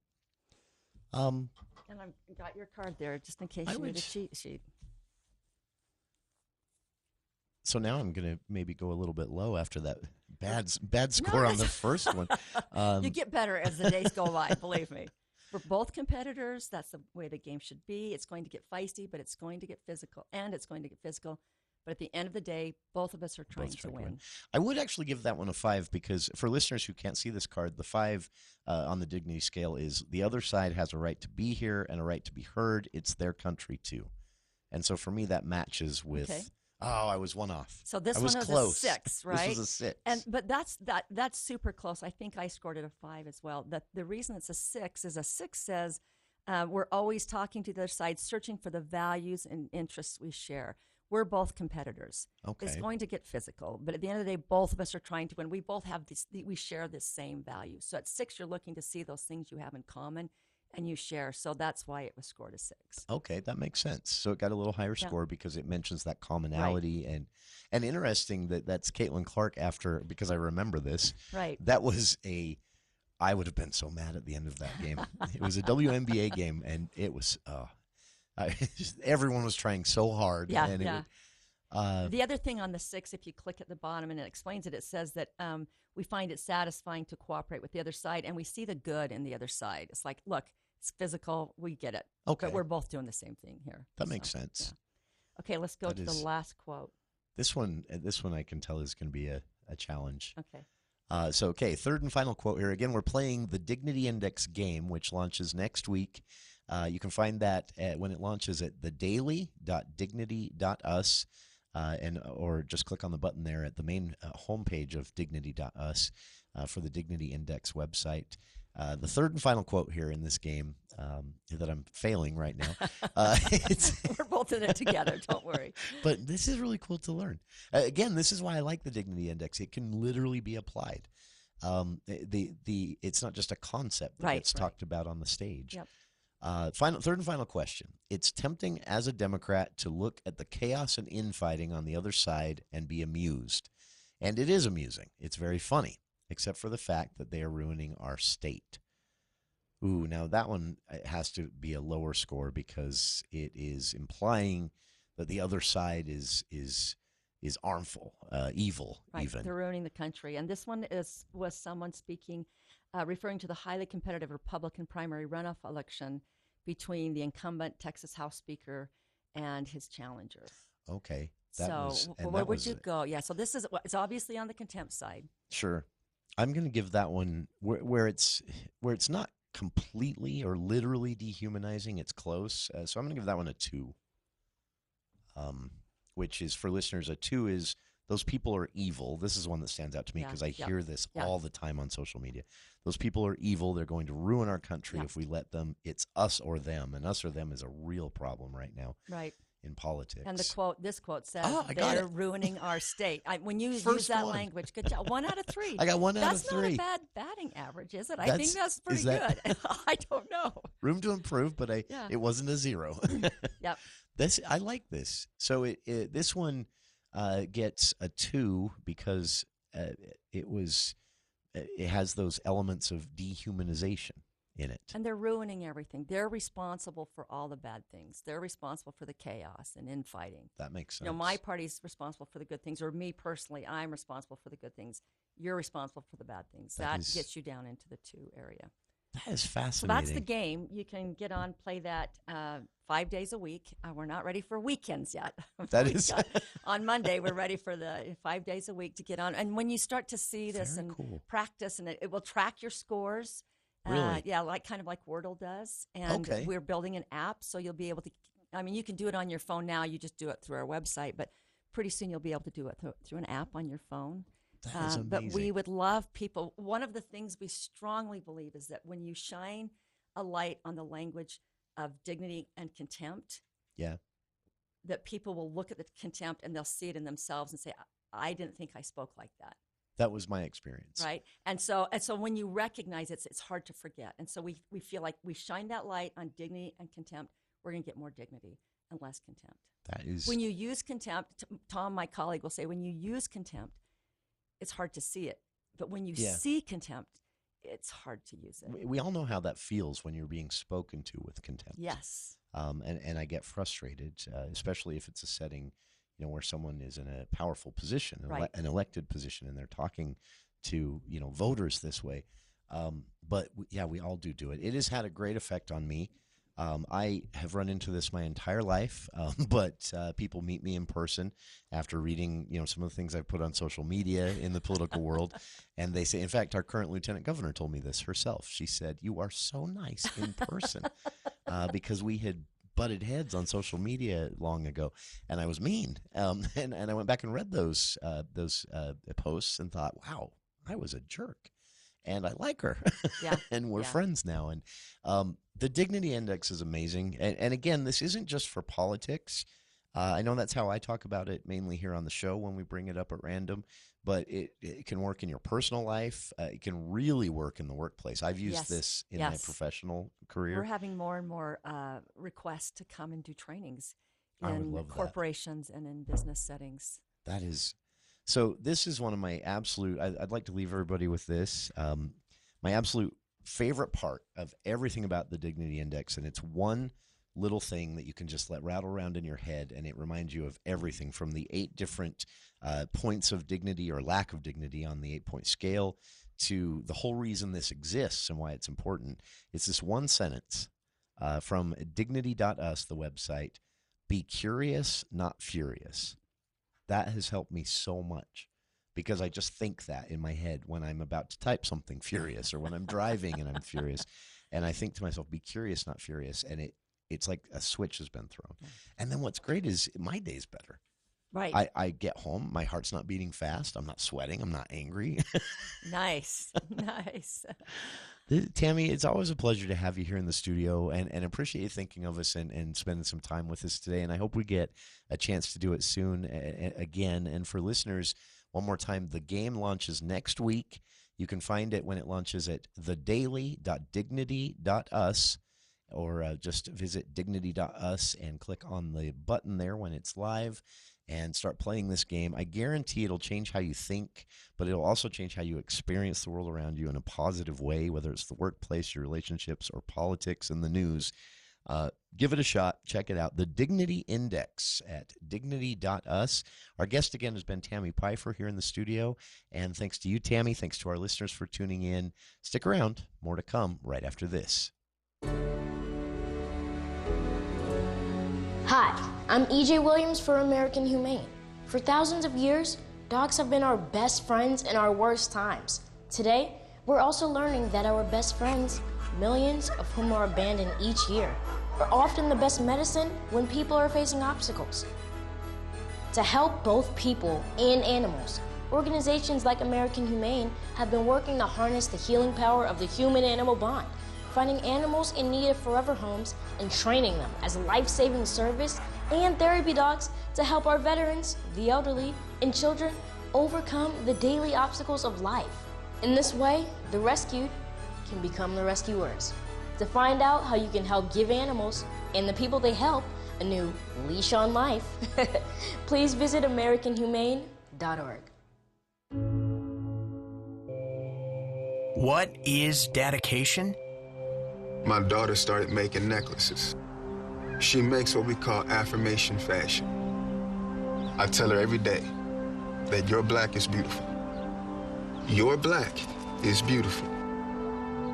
And I've got your card there just in case you need a cheat sheet. So now I'm going to maybe go a little bit low after that bad score on the first one. You get better as the days go by, believe me. We're both competitors. That's the way the game should be. It's going to get feisty, but it's going to get physical. But at the end of the day, both of us are trying to win. I would actually give that one a 5 because for listeners who can't see this card, the 5 on the dignity scale is the other side has a right to be here and a right to be heard. It's their country too. And so for me, that matches with, I was one off. So this one was close. a 6, right? This was a 6. But that's super close. I think I scored it a 5 as well. The reason it's a 6 is a 6 says we're always talking to the other side, searching for the values and interests we share. We're both competitors. Okay. It's going to get physical, but at the end of the day, both of us are trying to win. We both have we share this same value. So at 6, you're looking to see those things you have in common and you share. So that's why it was scored a 6. Okay, that makes sense. So it got a little higher score because it mentions that commonality. Right. And interesting that's Caitlin Clark because I remember this. Right. That was I would have been so mad at the end of that game. It was a WNBA game, and it was everyone was trying so hard. Yeah, and the other thing on the 6, if you click at the bottom and it explains it, it says that we find it satisfying to cooperate with the other side, and we see the good in the other side. It's like, look, it's physical. We get it. Okay. But we're both doing the same thing here. That makes sense. Yeah. Okay, let's go to the last quote. This one I can tell is going to be a challenge. Okay. Third and final quote here. Again, we're playing the Dignity Index game, which launches next week. You can find that when it launches at thedaily.dignity.us, or just click on the button there at the main homepage of dignity.us for the Dignity Index website. The third and final quote here in this game that I'm failing right now. We're both in it together. Don't worry. But this is really cool to learn. Again, this is why I like the Dignity Index. It can literally be applied. It's not just a concept that gets talked about on the stage. Yep. Third and final question. It's tempting as a Democrat to look at the chaos and infighting on the other side and be amused. And it is amusing. It's very funny, except for the fact that they are ruining our state. Ooh, now that one has to be a lower score because it is implying that the other side is harmful, evil, right. even. They're ruining the country. And this one was someone speaking, referring to the highly competitive Republican primary runoff election between the incumbent Texas House Speaker and his challenger. Okay. Where would you go? Yeah, so it's obviously on the contempt side. Sure. I'm going to give that one where it's not completely or literally dehumanizing. It's close. So I'm going to give that one a 2. Which is, for listeners, a 2 is those people are evil. This is one that stands out to me because I hear this all the time on social media. Those people are evil. They're going to ruin our country if we let them. It's us or them, and us or them is a real problem right now. Right. In politics. And this quote says, they're ruining our state. When you use that language, good job. 1 out of 3. I got 1 out of 3. That's not a bad batting average, is it? I think that's pretty good. I don't know. Room to improve, but it wasn't a 0. Yep. I like this. So this one gets a 2 because it has those elements of dehumanization in it. And they're ruining everything. They're responsible for all the bad things. They're responsible for the chaos and infighting. That makes sense. You know, my party's responsible for the good things, or me personally, I'm responsible for the good things. You're responsible for the bad things. That gets you down into the 2 area. That is fascinating. So that's the game. You can get on, play that 5 days a week. We're not ready for weekends yet. That is on Monday. We're ready for the 5 days a week to get on. And when you start to see this practice, and it will track your scores. Really? Yeah, kind of like Wordle does. And we're building an app, so you'll be able to. I mean, you can do it on your phone now. You just do it through our website, but pretty soon you'll be able to do it through an app on your phone. That is amazing. But we would love people. One of the things we strongly believe is that when you shine a light on the language of dignity and contempt, that people will look at the contempt and they'll see it in themselves and say, I didn't think I spoke like that. That was my experience. Right. And so when you recognize it, it's hard to forget. And so we feel like we shine that light on dignity and contempt, we're going to get more dignity and less contempt. That is. When you use contempt, Tom, my colleague, will say, when you use contempt, it's hard to see it. But when you see contempt, it's hard to use it. We all know how that feels when you're being spoken to with contempt. Yes. And I get frustrated, especially if it's a setting, where someone is in a powerful position, an elected position, and they're talking to, voters this way. But we all do it. It has had a great effect on me. I have run into this my entire life, but people meet me in person after reading, some of the things I've put on social media in the political world, and they say, in fact, our current lieutenant governor told me this herself. She said, "You are so nice in person," because we had butted heads on social media long ago, and I was mean. And I went back and read those posts and thought, wow, I was a jerk. And I like her. Yeah. And we're friends now. And the Dignity Index is amazing. And again, this isn't just for politics. I know that's how I talk about it mainly here on the show when we bring it up at random. But it can work in your personal life. It can really work in the workplace. I've used this in my professional career. We're having more and more requests to come and do trainings in corporations and in business settings. That is. So this is one of my absolute, I'd like to leave everybody with this, my absolute favorite part of everything about the Dignity Index, and it's one little thing that you can just let rattle around in your head, and it reminds you of everything from the 8 different points of dignity or lack of dignity on the 8-point scale to the whole reason this exists and why it's important. It's this one sentence from dignity.us, the website: "Be curious, not furious." That has helped me so much because I just think that in my head when I'm about to type something furious or when I'm driving and I'm furious. And I think to myself, be curious, not furious. And it's like a switch has been thrown. And then what's great is my day's better. Right. I get home, my heart's not beating fast, I'm not sweating, I'm not angry. Nice. Nice. Tami, it's always a pleasure to have you here in the studio, and appreciate you thinking of us and spending some time with us today. And I hope we get a chance to do it soon again. And for listeners, one more time, the game launches next week. You can find it when it launches at thedaily.dignity.us, or just visit dignity.us and click on the button there when it's live and start playing this game. I guarantee it'll change how you think, but it'll also change how you experience the world around you in a positive way, whether it's the workplace, your relationships, or politics and the news. Give it a shot. Check it out. The Dignity Index at dignity.us. Our guest again has been Tami Pyfer here in the studio. And thanks to you, Tami. Thanks to our listeners for tuning in. Stick around. More to come right after this. Hi, I'm E.J. Williams for American Humane. For thousands of years, dogs have been our best friends in our worst times. Today, we're also learning that our best friends, millions of whom are abandoned each year, are often the best medicine when people are facing obstacles. To help both people and animals, organizations like American Humane have been working to harness the healing power of the human-animal bond, finding animals in need of forever homes and training them as life-saving service and therapy dogs to help our veterans, the elderly, and children overcome the daily obstacles of life. In this way, the rescued can become the rescuers. To find out how you can help give animals and the people they help a new leash on life, please visit AmericanHumane.org. What is dedication? My daughter started making necklaces. She makes what we call affirmation fashion. I tell her every day that your black is beautiful. Your black is beautiful.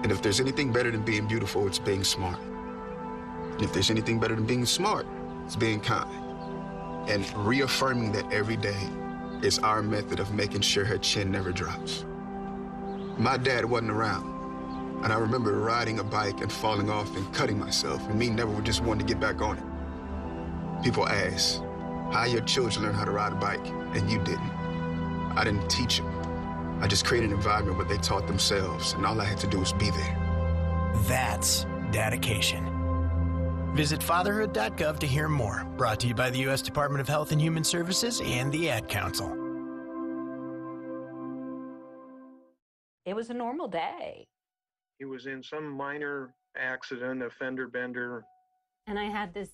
And if there's anything better than being beautiful, it's being smart. And if there's anything better than being smart, it's being kind. And reaffirming that every day is our method of making sure her chin never drops. My dad wasn't around. And I remember riding a bike and falling off and cutting myself, and me never just wanting to get back on it. People ask, how your children learn how to ride a bike, and you didn't. I didn't teach them. I just created an environment where they taught themselves, and all I had to do was be there. That's dedication. Visit fatherhood.gov to hear more. Brought to you by the U.S. Department of Health and Human Services and the Ad Council. It was a normal day. He was in some minor accident, a fender bender. And I had this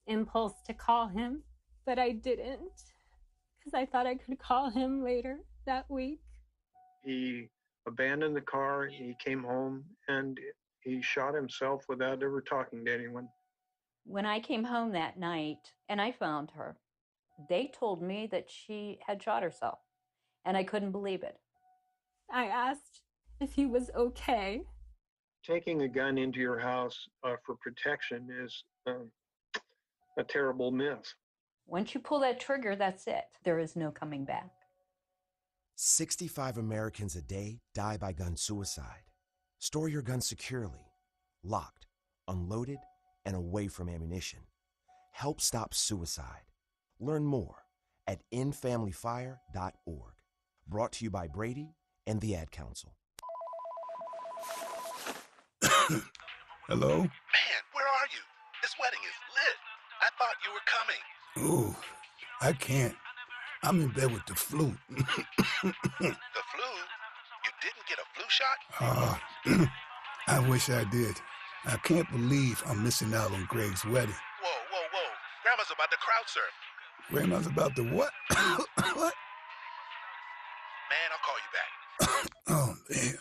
impulse to call him, but I didn't because I thought I could call him later that week. He abandoned the car, he came home, and he shot himself without ever talking to anyone. When I came home that night and I found her, they told me that she had shot herself, and I couldn't believe it. I asked if he was okay. Taking a gun into your house for protection is a terrible myth. Once you pull that trigger, that's it. There is no coming back. 65 Americans a day die by gun suicide. Store your gun securely, locked, unloaded, and away from ammunition. Help stop suicide. Learn more at endfamilyfire.org. Brought to you by Brady and the Ad Council. Hello? Man, where are you? This wedding is lit. I thought you were coming. Ooh, I can't. I'm in bed with the flu. The flu? You didn't get a flu shot? I wish I did. I can't believe I'm missing out on Greg's wedding. Whoa. Grandma's about to crowd surf. Grandma's about to what? What? Man, I'll call you back. Oh, man.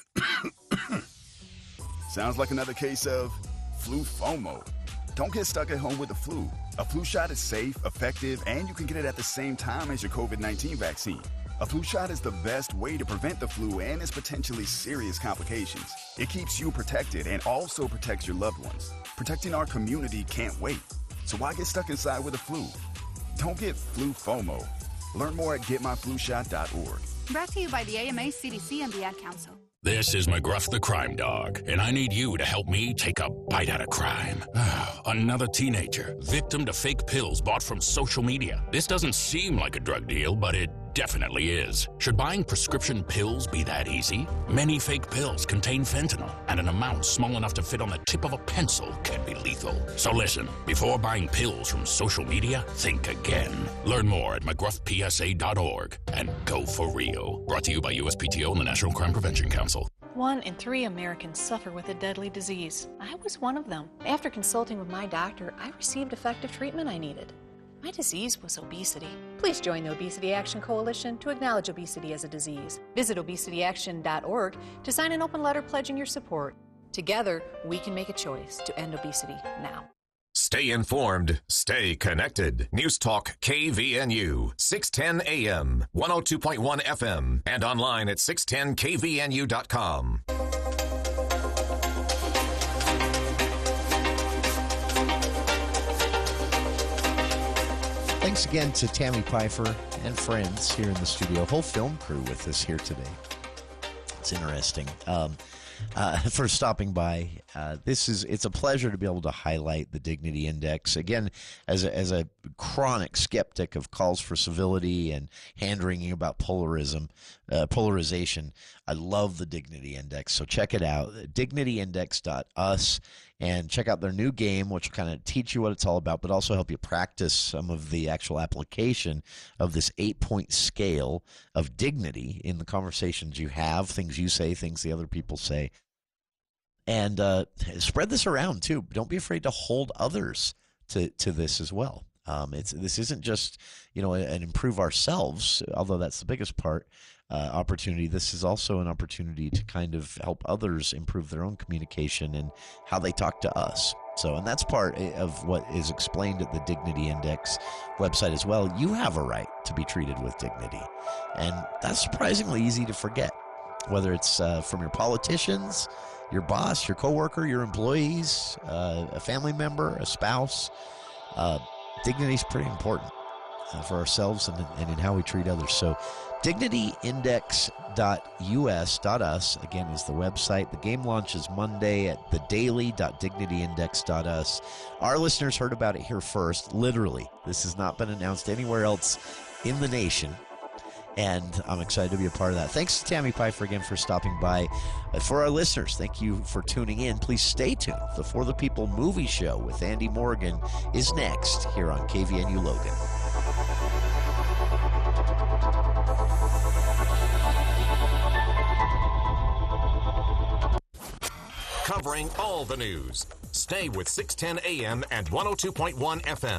Sounds like another case of flu FOMO. Don't get stuck at home with the flu. A flu shot is safe, effective, and you can get it at the same time as your COVID-19 vaccine. A flu shot is the best way to prevent the flu and its potentially serious complications. It keeps you protected and also protects your loved ones. Protecting our community can't wait. So why get stuck inside with the flu? Don't get flu FOMO. Learn more at getmyflushot.org. Brought to you by the AMA, CDC, and the Ad Council. This is McGruff the Crime Dog, and I need you to help me take a bite out of crime. Another teenager, victim to fake pills bought from social media. This doesn't seem like a drug deal, but it definitely is. Should buying prescription pills be that easy? Many fake pills contain fentanyl, and an amount small enough to fit on the tip of a pencil can be lethal. So listen, before buying pills from social media, think again. Learn more at McGruffPSA.org and go for real. Brought to you by USPTO and the National Crime Prevention Council. 1 in 3 Americans suffer with a deadly disease. I was one of them. After consulting with my doctor, I received effective treatment I needed. My disease was obesity. Please join the Obesity Action Coalition to acknowledge obesity as a disease. Visit obesityaction.org to sign an open letter pledging your support. Together, we can make a choice to end obesity now. Stay informed, stay connected. News Talk KVNU, 610 AM, 102.1 FM, and online at 610kvnu.com. Thanks again to Tami Pyfer and friends here in the studio. Whole film crew with us here today. It's interesting. For stopping by. It's a pleasure to be able to highlight the Dignity Index. Again, as a chronic skeptic of calls for civility and hand-wringing about polarization, I love the Dignity Index. So check it out, dignityindex.us, and check out their new game, which will kind of teach you what it's all about, but also help you practice some of the actual application of this 8-point scale of dignity in the conversations you have, things you say, things the other people say. And spread this around, too. Don't be afraid to hold others to this as well. This isn't just, an improve ourselves, although that's the biggest part, opportunity. This is also an opportunity to kind of help others improve their own communication and how they talk to us. And that's part of what is explained at the Dignity Index website as well. You have a right to be treated with dignity. And that's surprisingly easy to forget, whether it's from your politicians, your boss, your coworker, your employees, a family member, a spouse. Dignity is pretty important for ourselves and in how we treat others. So dignityindex.us, again, is the website. The game launches Monday at thedaily.dignityindex.us. Our listeners heard about it here first, literally. This has not been announced anywhere else in the nation. And I'm excited to be a part of that. Thanks to Tami Pyfer again for stopping by. For our listeners, thank you for tuning in. Please stay tuned. The For the People movie show with Andy Morgan is next here on KVNU Logan. Covering all the news. Stay with 610 AM and 102.1 FM.